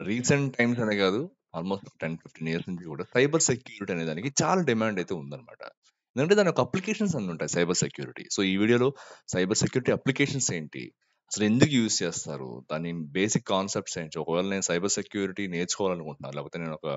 Recent times అనే కాదు. Almost 10, 15 years నుంచి కూడా సైబర్ సెక్యూరిటీ అనే దానికి చాలా డిమాండ్ అయితే ఉందన్నమాట. ఎందుకంటే దాని యొక్క అప్లికేషన్స్ అన్ని ఉంటాయి సైబర్ సెక్యూరిటీ. సో ఈ వీడియోలో సైబర్ సెక్యూరిటీ అప్లికేషన్స్ ఏంటి? అసలు ఎందుకు యూజ్ చేస్తారు? దాని బేసిక్ కాన్సెప్ట్స్ ఏంటి? ఒకవేళ నేను సైబర్ సెక్యూరిటీ నేర్చుకోవాలనుకుంటున్నాను. లేకపోతే నేను ఒక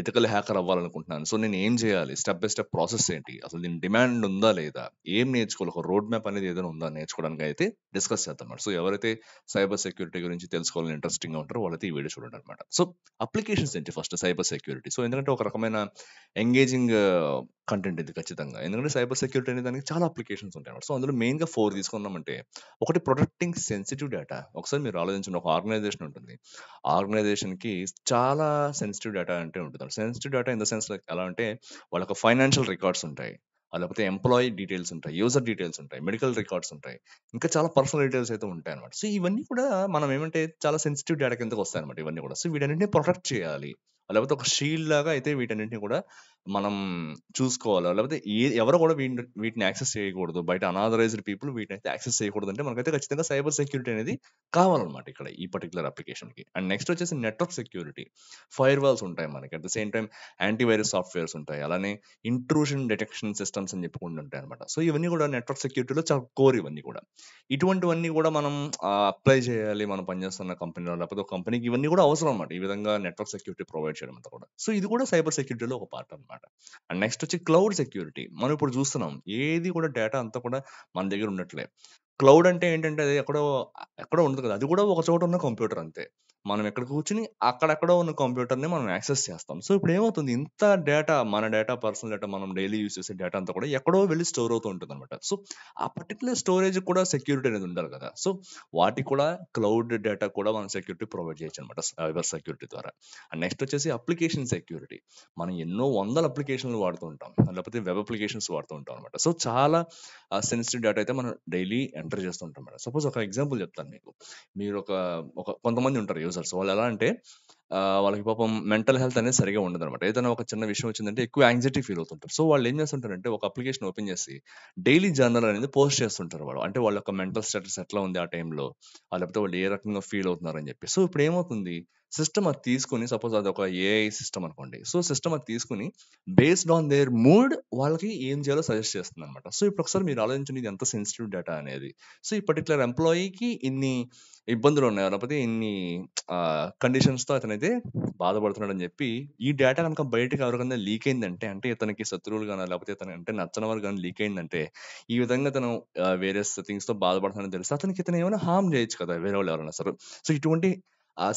ఎథికల్ హ్యాకర్ అవ్వాలనుకుంటున్నాను. సో నేను ఏం చేయాలి? స్టెప్ బై స్టెప్ ప్రాసెస్ ఏంటి? అసలు దీని డిమాండ్ ఉందా లేదా? ఏం నేర్చుకోవాలి? ఒక రోడ్ మ్యాప్ అనేది ఏదైనా ఉందా నేర్చుకోవడానికి అయితే డిస్కస్ చేద్దాం. సో ఎవరైతే సైబర్ సెక్యూరిటీ గురించి తెలుసుకోవాలని ఇంట్రెస్టింగ్‌గా ఉంటారో వాళ్ళైతే ఈ వీడియో చూడండనమాట. సో అప్లికేషన్స్ ఏంటి ఫస్ట్ సైబర్ సెక్యూరిటీ? సో ఎందుకంటే ఒక రకమైన ఎంగేజింగ్ కంటెంట్ ఇది ఖచ్చితంగా. ఎందుకంటే సైబర్ సెక్యూరిటీ అనే దానికి చాలా అప్లికేషన్స్ ఉంటాయన్నమాట. సో అందులో మెయిన్‌గా 4 తీసుకున్నామంటే ఒకటి ప్రొటెక్టింగ్ సెన్సిటివ్ డేటా. ఒకసారి మీరు ఆలోచించండి, ఒక ఆర్గనైజేషన్ ఉంటుంది. ఆ ఆర్గనైజేషన్‌కి చాలా సెన్సిటివ్ డేటా అంటే ఉంటుంది. Sensitive data in the sense like ఎలా అంటే వాళ్ళ యొక్క ఫైనాన్షియల్ రికార్డ్స్ ఉంటాయి. లేకపోతే ఎంప్లాయీ డీటెయిల్స్ ఉంటాయి. యూజర్ డీటెయిల్స్ ఉంటాయి. మెడికల్ రికార్డ్స్ ఉంటాయి. ఇంకా చాలా పర్సనల్ డీటెయిల్స్ అయితే ఉంటాయన్నమాట. సో ఇవన్నీ కూడా మనం ఏమంటే చాలా సెన్సిటివ్ డేటా కిందకి వస్తాయన్నమాట ఇవన్నీ కూడా. సో వీటన్నిటిని ప్రొటెక్ట్ చేయాలి. లేకపోతే ఒక షీల్డ్ లాగా అయితే వీటన్నిటిని కూడా మనం చూసుకోవాలి. లేకపోతే ఎవరు కూడా వీటిని యాక్సెస్ చేయకూడదు. బయట అనాథరైజ్డ్ పీపుల్ వీటినైతే యాక్సెస్ చేయకూడదు. అంటే మనకైతే ఖచ్చితంగా సైబర్ సెక్యూరిటీ అనేది కావాలన్నమాట ఇక్కడ ఈ పర్టిక్యులర్ అప్లికేషన్‌కి. అండ్ నెక్స్ట్ వచ్చేసి నెట్వర్క్ సెక్యూరిటీ. ఫైర్ వాల్స్ ఉంటాయి మనకి. At the same time antivirus softwares ఉంటాయి. అలానే ఇంట్రూషన్ డిటెక్షన్ సిస్టమ్స్ అని చెప్పుకుంటూ ఉంటాయన్నమాట. సో ఇవన్నీ కూడా నెట్వర్క్ సెక్యూరిటీలో చాలా కోర్ ఇవన్నీ కూడా. ఇటువంటివన్నీ కూడా మనం అప్లై చేయాలి మనం పనిచేస్తున్న కంపెనీలో. లేకపోతే ఒక కంపెనీకి ఇవన్నీ కూడా అవసరం అన్నమాట. ఈ విధంగా నెట్వర్క్ సెక్యూరిటీ ప్రొవైడ్ చేయడం అంతా కూడా. సో ఇది కూడా సైబర్ సెక్యూరిటీలో ఒక పార్ట్ అన్నమాట. అండ్ నెక్స్ట్ వచ్చి క్లౌడ్ సెక్యూరిటీ. మనం ఇప్పుడు చూస్తున్నాం. ఏది కూడా డేటా అంతా కూడా మన దగ్గర ఉన్నట్లే. క్లౌడ్ అంటే ఏంటంటే అది ఎక్కడో ఉండదు కదా! అది కూడా ఒక చోట ఉన్న కంప్యూటర్ అంతే. మనం ఇక్కడ కూర్చొని అక్కడెక్కడో ఉన్న కంప్యూటర్‌ని మనం యాక్సెస్ చేస్తాం. సో ఇప్పుడు ఏమవుతుంది, ఇంత డేటా, మన డేటా, పర్సనల్ డేటా, మనం డైలీ యూజ్ చేసే డేటా అంతా కూడా ఎక్కడో వెళ్లి స్టోర్ అవుతూ ఉంటుందన్నమాట. సో ఆ పర్టిక్యులర్ స్టోరేజ్‌కి కూడా సెక్యూరిటీ అనేది ఉండాలి కదా! సో వాటికి కూడా క్లౌడ్ డేటా కూడా మనం సెక్యూరిటీ ప్రొవైడ్ చేయొచ్చన్నమాట సైబర్ సెక్యూరిటీ ద్వారా. అండ్ నెక్స్ట్ వచ్చేసి అప్లికేషన్ సెక్యూరిటీ. మనం ఎన్నో వందల అప్లికేషన్‌లు వాడుతూ ఉంటాం. లేకపోతే వెబ్ అప్లికేషన్స్ వాడుతూ ఉంటాం అన్నమాట. సో చాలా సెన్సిటివ్ డేటా అయితే మనం డైలీ ఎంటర్ చేస్తూ ఉంటాం మేడం. సపోజ్ ఒక ఎగ్జాంపుల్ చెప్తాను మీకు. మీరు ఒక ఒక కొంతమంది ఉంటారు యూజర్స్. వాళ్ళు ఎలా అంటే వాళ్ళకి పాపం మెంటల్ హెల్త్ అనేది సరిగ్గా ఉండదనమాట. ఏదైనా ఒక చిన్న విషయం వచ్చిందంటే ఎక్కువ యాంగ్జైటీ ఫీల్ అవుతుంటారు. సో వాళ్ళు ఏం చేస్తుంటారంటే ఒక అప్లికేషన్ ఓపెన్ చేసి డైలీ జర్నల్ అనేది పోస్ట్ చేస్తుంటారు వాళ్ళు. అంటే వాళ్ళ యొక్క మెంటల్ స్టేటస్ ఎట్లా ఉంది ఆ టైంలో, లేకపోతే వాళ్ళు ఏ రకంగా ఫీల్ అవుతున్నారని చెప్పి. సో ఇప్పుడు ఏమవుతుంది, సిస్టమ్ అది తీసుకొని, సపోజ్ అది ఒక ఏఐ సిస్టమ్ అనుకోండి. సో సిస్టమ్ అది తీసుకొని బేస్డ్ ఆన్ దేర్ మూడ్ వాళ్ళకి ఏం చేయాలో సజెస్ట్ చేస్తుందనమాట. సో ఇప్పుడు ఒకసారి మీరు ఆలోచించండి, ఇది ఎంత సెన్సిటివ్ డేటా అనేది. సో ఈ పర్టిక్యులర్ ఎంప్లాయీకి ఇన్ని ఇబ్బందులు ఉన్నాయి. లేకపోతే ఇన్ని కండిషన్స్‌తో అతనైతే బాధపడుతున్నాడని జెప్పి, ఈ డేటా గనుక బయటకి ఎవరికన్నా లీక్ అయిందంటే, అంటే ఇతనికి శత్రువులు గాని, లేకపోతే ఇతనంటే నచ్చని వారు గాని లీక్ అయిందంటే, ఈ విధంగా తను వేరియస్ థింగ్స్‌తో బాధపడుతున్నాడని తెలిస్తే, అతనికి ఇతను ఏమైనా హార్మ్ జేయొచ్చు కదా! వేరే వాళ్ళు ఎవరైనా సరే. సో ఇటువంటి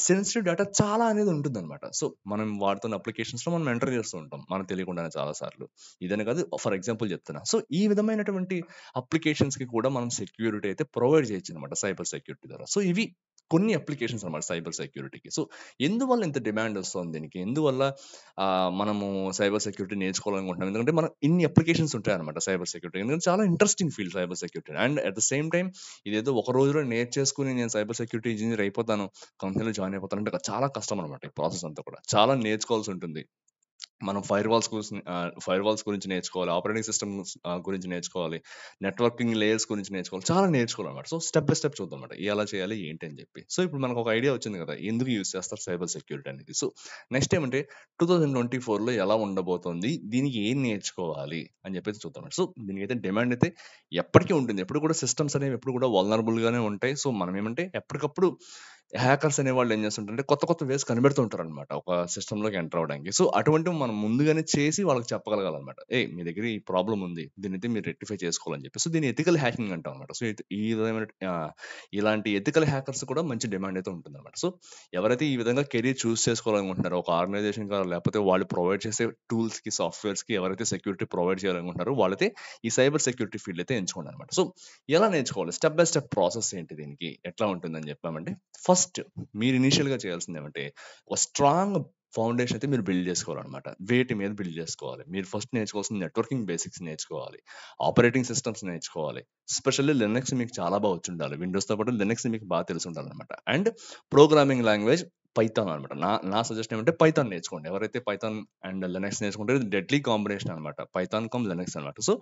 సెన్సిటివ్ డేటా చాలా అనేది ఉంటుందన్నమాట. సో మనం వాడుతున్న అప్లికేషన్స్‌లో మనం ఎంటర్ చేస్తూ ఉంటాం. మనకు తెలియకుండానే చాలా సార్లు. ఇదని కాదు, ఫర్ ఎగ్జాంపుల్ చెప్తున్నా. సో ఈ విధమైనటువంటి అప్లికేషన్స్‌కి కూడా మనం సెక్యూరిటీ అయితే ప్రొవైడ్ చేయొచ్చనమాట సైబర్ సెక్యూరిటీ ద్వారా. సో ఇవి కొన్ని అప్లికేషన్స్ అన్నమాట సైబర్ సెక్యూరిటీకి. సో ఎందువల్ల ఇంత డిమాండ్ వస్తోంది దీనికి? ఎందువల్ల మనము సైబర్ సెక్యూరిటీ నేర్చుకోవాలనుకుంటున్నాం? ఎందుకంటే మనం ఇన్ని అప్లికేషన్స్ ఉంటాయన్నమాట సైబర్ సెక్యూరిటీ. ఎందుకంటే చాలా interesting field cyber security. And at the same time ఇదేదో ఒక రోజులో నేర్చేసుకొని నేను సైబర్ సెక్యూరిటీ ఇంజినీర్ అయిపోతాను, కంపెనీలో జాయిన్ అయిపోతాను అంటే చాలా కష్టం అనమాట ఈ ప్రాసెస్ అంతా కూడా. చాలా నేర్చుకోవాల్సి ఉంటుంది. మనం ఫైర్ వాల్స్ గురించి నేర్చుకోవాలి. ఆపరేటింగ్ సిస్టమ్స్ గురించి నేర్చుకోవాలి. నెట్వర్కింగ్ లేయర్స్ గురించి నేర్చుకోవాలి. చాలా నేర్చుకోవాలన్నమాట. సో స్టెప్ బై స్టెప్ చూద్దామన్నమాట. ఎలా చేయాలి ఏంటి అని చెప్పి. సో ఇప్పుడు మనకు ఒక ఐడియా వచ్చింది కదా! ఎందుకు యూజ్ చేస్తారు సైబర్ సెక్యూరిటీ అనేది. సో నెక్స్ట్ ఏమంటే 2024లో ఎలా ఉండబోతోంది? దీనికి ఏం నేర్చుకోవాలి అని చెప్పేసి చూద్దాం. సో దీనికైతే డిమాండ్ అయితే ఎప్పటికీ ఉంటుంది. ఎప్పుడు కూడా సిస్టమ్స్ అనేవి ఎప్పుడు కూడా వల్నరబుల్ గానే ఉంటాయి. సో మనం ఏమంటే ఎప్పటికప్పుడు హ్యాకర్స్ అనేవాళ్ళు ఏం చేస్తుంటారంటే కొత్త కొత్త వేస్ కనిపెడుతూ ఉంటారనమాట ఒక సిస్టమ్‌లోకి ఎంటర్ అవ్వడానికి. సో అటువంటివి మనం ముందుగానే చేసి వాళ్ళకి చెప్పగలగాలనమాట. ఏయ్! మీ దగ్గర ఈ ప్రాబ్లమ్ ఉంది. దీన్నైతే మీరు రెక్టిఫై చేసుకోవాలని చెప్పి. సో దీన్ని ఎథికల్ హ్యాకింగ్ అంటాం అనమాట. సో ఈ విధమైన ఇలాంటి ఎథికల్ హ్యాకర్స్ కూడా మంచి డిమాండ్ అయితే ఉంటుందనమాట. సో ఎవరైతే ఈ విధంగా కెరీర్ చూజ్ చేసుకోవాలనుకుంటున్నారో ఒక ఆర్గనైజేషన్‌కి లేకపోతే వాళ్ళు ప్రొవైడ్ చేసే టూల్స్‌కి, సాఫ్ట్‌వేర్స్‌కి ఎవరైతే సెక్యూరిటీ ప్రొవైడ్ చేయాలనుకుంటున్నారో వాళ్ళైతే ఈ సైబర్ సెక్యూరిటీ ఫీల్డ్ అయితే ఎంచుకోండి అనమాట. సో ఎలా నేర్చుకోవాలి? స్టెప్ బై స్టెప్ ప్రాసెస్ ఏంటి దీనికి? ఎట్లా ఉంటుందని చెప్పామంటే ఫస్ట్ మీరు ఇనీషియల్‌గా చేయాల్సిందేమంటే, ఒక స్ట్రాంగ్ ఫౌండేషన్ అయితే మీరు బిల్డ్ చేసుకోవాలనమాట. వేటి మీద బిల్డ్ చేసుకోవాలి. మీరు ఫస్ట్ నేర్చుకోవాల్సింది నెట్వర్కింగ్ బేసిక్స్ నేర్చుకోవాలి. ఆపరేటింగ్ సిస్టమ్స్ నేర్చుకోవాలి. ఎస్పెషల్లీ లినక్స్ మీకు చాలా వచ్చుండాలి. విండోస్‌తో పాటు లినక్స్ మీకు బాగా తెలిసుండాలనమాట. అండ్ ప్రోగ్రామింగ్ లాంగ్వేజ్ పైథాన్ అనమాట. నా సజెషన్ ఏమంటే పైథాన్ నేర్చుకోండి. ఎవరైతే పైథాన్ అండ్ లినక్స్ నేర్చుకుంటారో ఇది డెడ్లీ కాంబినేషన్ అనమాట. పైథాన్ కమ్ లినక్స్ అనమాట. సో,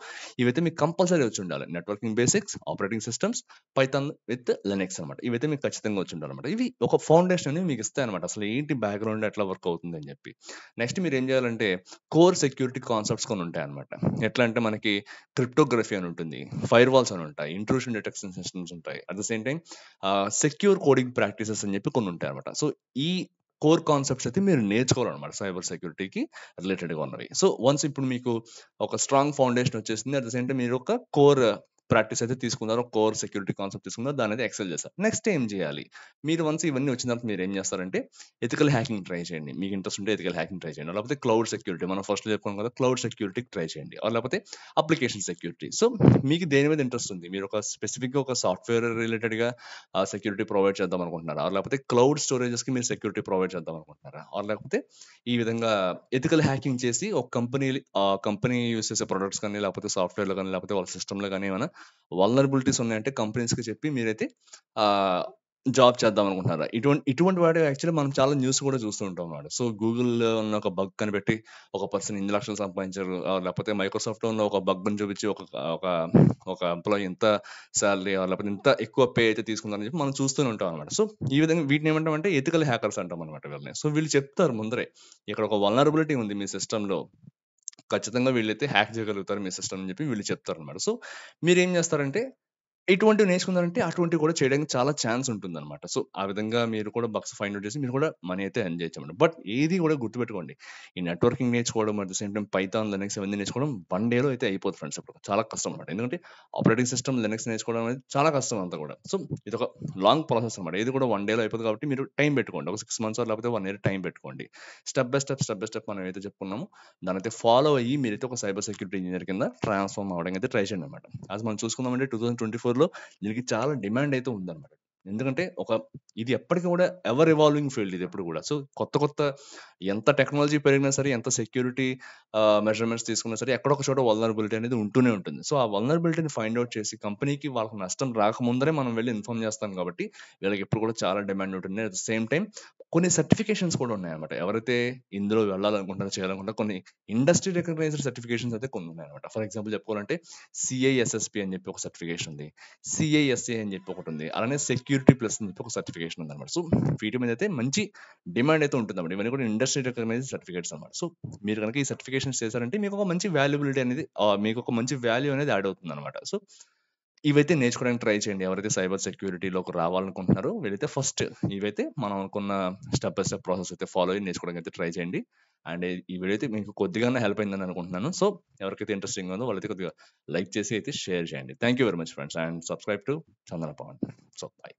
ఇవైతే మీకు కంపల్సరీ వచ్చుండాలి. Networking basics, operating systems, Python with Linux అనమాట. ఇవైతే మీకు ఖచ్చితంగా వచ్చుండాలనమాట. ఇవి ఒక ఫౌండేషన్ అనేవి మీకు ఇస్తాయనమాట. అసలు ఏంటి బ్యాక్‌గ్రౌండ్ ఎట్లా వర్క్ అవుతుంది అని చెప్పి. నెక్స్ట్ మీరేం చేయాలంటే కోర్ సెక్యూరిటీ కాన్సెప్ట్స్ కొన్ని ఉంటాయన్నమాట. ఎట్లా అంటే మనకి క్రిప్టోగ్రఫీ అని ఉంటుంది. ఫైర్ వాల్స్ అని ఉంటాయి. ఇంట్రూషన్ డిటెక్షన్ సిస్టమ్స్ ఉంటాయి. At the same time secure coding practices అని చెప్పి కొన్ని ఉంటాయన్నమాట. సో, ఈ కోర్ కాన్సెప్ట్స్ అయితే మీరు నేర్చుకోవాలన్నమాట సైబర్ సెక్యూరిటీకి రిలేటెడ్‌గా ఉన్నవి. సో, వన్స్ ఇప్పుడు మీకు ఒక స్ట్రాంగ్ ఫౌండేషన్ వచ్చేసింది. అట్ ద సేమ్ టైమ్ మీరు ఒక కోర్ ప్రాక్టీస్ అయితే తీసుకున్నారు. కోర్ సెక్యూరిటీ కాన్సెప్ట్ తీసుకున్నారు. దాన్నయితే ఎక్సెల్ చేశారు. నెక్స్ట్ ఏం చేయాలి? మీరు వన్స్ ఇవన్నీ వచ్చిన తర్వాత మీరేం చేస్తారంటే ఎథికల్ హ్యాకింగ్ ట్రై చేయండి. మీకు ఇంట్రెస్ట్ ఉంటే ఎథికల్ హ్యాకింగ్ ట్రై చేయండి. లేకపోతే క్లౌడ్ సెక్యూరిటీ మనం ఫస్ట్‌లో చెప్పుకున్నాం కదా! క్లౌడ్ సెక్యూరిటీకి ట్రై చేయండి. లేకపోతే అప్లికేషన్ సెక్యూరిటీ. సో, మీకు దేని మీద ఇంట్రెస్ట్ ఉంది? మీరు ఒక స్పెసిఫిక్‌గా ఒక సాఫ్ట్‌వేర్ రిలేటెడ్‌గా సెక్యూరిటీ ప్రొవైడ్ చేద్దాం అనుకుంటున్నారా? లేకపోతే క్లౌడ్ స్టోరేజెస్‌కి మీరు సెక్యూరిటీ ప్రొవైడ్ చేద్దాం అనుకుంటున్నారా? లేకపోతే ఈ విధంగా ఎథికల్ హ్యాకింగ్ చేసి ఒక కంపెనీ యూజ్ చేసే ప్రొడక్ట్స్ కానీ, లేకపోతే సాఫ్ట్‌వేర్‌లో గానీ, లేకపోతే వాళ్ళ సిస్టమ్‌లో గానీ ఏమైనా వల్నరబిలిటీస్ ఉన్నాయంటే కంపెనీస్‌కి చెప్పి మీరైతే ఆహ్, జాబ్ చేద్దాం అనుకుంటున్నారా? ఇటువంటి వాటి యాక్చువల్లీ మనం చాలా న్యూస్ కూడా చూస్తూ ఉంటాం అన్నమాట. సో, గూగుల్‌లో ఉన్న ఒక బగ్ కనిపెట్టి ఒక పర్సన్ ఇన్ని లక్షలు సంపాదించారు. లేకపోతే మైక్రోసాఫ్ట్‌లో ఉన్న ఒక బగ్‌ని చూపించి ఒక ఒక ఎంప్లాయీ ఇంత సాలరీ లేకపోతే ఇంత ఎక్కువ పే అయితే తీసుకున్నారని చెప్పి మనం చూస్తూనే ఉంటాం అన్నమాట. సో, ఈ విధంగా వీటిని ఏమంటామంటే ఎథికల్ హ్యాకర్స్ అంటాం అన్నమాట వీళ్ళని. సో, వీళ్ళు చెప్తారు ముందరే ఇక్కడ ఒక వల్నరబిలిటీ ఉంది మీ సిస్టమ్‌లో. ఖచ్చితంగా వీళ్ళైతే హ్యాక్ చేయగలుగుతారు మీ సిస్టమ్ అని చెప్పి వీళ్ళు చెప్తారన్నమాట. సో, మీరేం చేస్తారంటే ఇటువంటివి నేర్చుకున్నారంటే అటువంటివి కూడా చేయడానికి చాలా ఛాన్స్ ఉంటుందన్నమాట. సో, ఆ విధంగా మీరు కూడా బగ్స్ ఫైండ్ ఔట్ చేసి మీరు కూడా మనీ అయితే ఎర్న్ చేయొచ్చన్నమాట. బట్ ఏది కూడా గుర్తుపెట్టుకోండి. ఈ నెట్వర్కింగ్ నేర్చుకోవడం at the same time Python, Linux ఇవన్నీ నేర్చుకోవడం వన్ డేలో అయితే అయిపోదు ఫ్రెండ్స్ అప్పుడు. చాలా కష్టం అన్నమాట. ఎందుకంటే ఆపరేటింగ్ సిస్టమ్ లినక్స్ నేర్చుకోవడం అనేది చాలా కష్టం అంతా కూడా. సో, ఇదొక లాంగ్ ప్రాసెస్ అన్నమాట. ఇది కూడా వన్ డేలో అయిపోదు కాబట్టి మీరు టైం పెట్టుకోండి. ఒక 6 మంత్స్ లేకపోతే 1 ఇయర్ టైం పెట్టుకోండి. స్టెప్ బై స్టెప్ మనం ఏదైతే చెప్పుకున్నామో దాన్నైతే ఫాలో అయ్యి మీరైతే ఒక సైబర్ సెక్యూరిటీ ఇంజినియర్ కింద ట్రాన్స్‌ఫార్మ్ అవ్వడానికి అయితే ట్రై చేయండి అన్నమాట. యాస్ మనం చూసుకుందామంటే 2024లో దీనికి చాలా డిమాండ్ అయితే ఉందన్నమాట. ఎందుకంటే ఇది ఎప్పటికి కూడా ఎవర్ ఎవాల్వింగ్ ఫీల్డ్ ఇది ఎప్పుడు కూడా. సో, కొత్త ఎంత టెక్నాలజీ పెరిగినా సరే, ఎంత సెక్యూరిటీ మెజర్మెంట్స్ తీసుకున్నా సరే, ఎక్కడో ఒక చోట వల్నరబిలిటీ అనేది ఉంటూనే ఉంటుంది. సో, ఆ వల్నరబిలిటీని ఫైండ్ ఔట్ చేసి కంపెనీకి వాళ్ళకి నష్టం రాకముందరే మనం వెళ్లి ఇన్ఫార్మ్ చేస్తాం కాబట్టి వీళ్ళకి ఎప్పుడు కూడా చాలా డిమాండ్ ఉంటుంది. అట్ ద సేమ్ టైమ్ కొన్ని సర్టిఫికేషన్స్ కూడా ఉన్నాయన్నమాట. ఎవరైతే ఇందులో వెళ్ళాలనుకుంటారో, చేయాలనుకుంటారో కొన్ని ఇండస్ట్రీ రికగ్నైజ్డ్ సర్టిఫికేషన్స్ అయితే కొన్ని ఉన్నాయన్నమాట. ఫర్ ఎగ్జాంపుల్ చెప్పుకోవాలంటే సిఐఎస్ఎస్పి అని చెప్పి ఒక సర్టిఫికేషన్ ఉంది. సిఐఎస్ఏ అని చెప్పి ఒకటి ఉంది. అలానే సెక్యూరిటీ ప్లస్ అని చెప్పి ఒక సర్టిఫికేషన్ ఉందన్నమాట. సో, వీటి మీద అయితే మంచి డిమాండ్ అయితే ఉంటుందన్నమాట. ఇవన్నీ కూడా ఇండస్ట్రీ రికగ్నైజ్డ్ సర్టిఫికేట్స్ అన్నమాట. సో, మీరు కనుక ఈ సర్టిఫికేషన్స్ చేశారంటే మీకు ఒక మంచి వాల్యుబిలిటీ అనేది మీకు ఒక మంచి వాల్యూ అనేది యాడ్ అవుతుందన్నమాట. సో, ఇవైతే నేర్చుకోవడానికి ట్రై చేయండి. ఎవరైతే సైబర్ సెక్యూరిటీలోకి రావాలనుకుంటున్నారో వీళ్ళైతే ఫస్ట్ ఇవైతే మనం అనుకున్న స్టెప్ బై స్టెప్ ప్రాసెస్ అయితే ఫాలో అయ్యి నేర్చుకోవడానికి అయితే ట్రై చేయండి. అండ్ ఈ వీడియో అయితే మీకు కొద్దిగానే హెల్ప్ అయిందని అనుకుంటున్నాను. సో, ఎవరికైతే ఇంట్రెస్టింగ్ ఉందో వాళ్ళైతే కొద్దిగా లైక్ చేసి అయితే షేర్ చేయండి. Thank you very much friends and subscribe to Chandana Pavan. So, by.